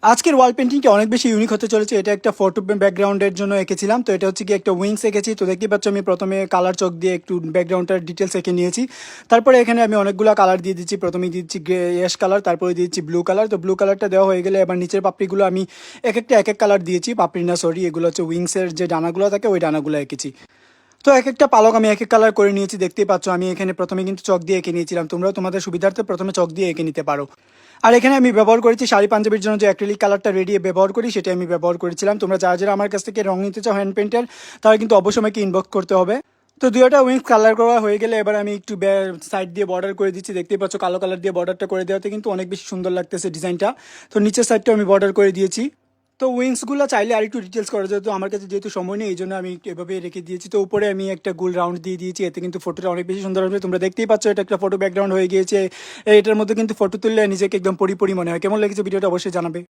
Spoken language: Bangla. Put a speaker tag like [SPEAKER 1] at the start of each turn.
[SPEAKER 1] আজকের ওয়াল পেন্টিংটা অনেক বেশি ইউনিক হতে চলেছে। এটা একটা ফটো ব্যাকগ্রাউন্ডের জন্য এঁকেছিলাম। তো এটা হচ্ছে কি একটা উইংস এঁকেছি। তো দেখতেই পাচ্ছ আমি প্রথমে কালার চক দিয়ে একটু ব্যাকগ্রাউন্ডটার ডিটেলস এঁকে নিয়েছি। তারপরে এখানে আমি অনেকগুলো কালার দিয়ে দিচ্ছি। প্রথমে দিয়ে দিচ্ছি অ্যাশ কালার, তারপরে দিয়ে দিচ্ছি ব্লু কালার। তো ব্লু কালারটা দেওয়া হয়ে গেলে এবার নিচের পাপড়িগুলো আমি এক এক কালার দিয়েছি। পাপড়ি না, সরি, এগুলো হচ্ছে উইংসের যে ডানাগুলো থাকে ওই ডানাগুলো এঁকেছি। তো এক একটা পালক আমি এক এক কালার করে নিয়েছি। দেখতেই পাচ্ছ আমি এখানে প্রথমে কিন্তু চক দিয়ে এঁকে নিয়েছিলাম। তোমরাও তোমাদের সুবিধার্থে প্রথমে চক দিয়ে এঁকে নিতে পারো। আর এখানে আমি ব্যবহার করেছি শাড়ি পাঞ্জাবির জন্য যে অ্যাক্রিলিক কালারটা রেডি ব্যবহার করি, সেটা আমি ব্যবহার করেছিলাম। তোমরা যারা যারা আমার কাছ থেকে রং নিতে চাও হ্যান্ড পেন্টের, তারা কিন্তু অবশ্যই আমাকে ইনবক্স করতে হবে। তো দুইটা উইংস কালার করা হয়ে গেলে এবার আমি একটু সাইড দিয়ে বর্ডার করে দিচ্ছি। দেখতেই পাচ্ছ কালো কালার দিয়ে বর্ডারটা করে দেওয়াতে কিন্তু অনেক বেশি সুন্দর লাগতেছে ডিজাইনটা। তো নিচের সাইডটা আমি বর্ডার করে দিয়েছি। তো উইংসগুলো চাইলে আর একটু ডিটেলস করা যেত, আমার কাছে যেহেতু সময় নেই এই জন্য আমি এভাবে রেখে দিয়েছি। তো উপরে আমি একটা গোল রাউন্ড দিয়ে দিয়েছি, এতে কিন্তু ফটোটা অনেক বেশি সুন্দর হবে। তোমরা দেখতেই পাচ্ছ এটা একটা ফটো ব্যাকগ্রাউন্ড হয়ে গিয়েছে। এটার মধ্যে কিন্তু ফটো তুললে নিজেকে একদম পরিপরি মনে হয়। কেমন লেগেছে ভিডিওটা অবশ্যই জানাবে।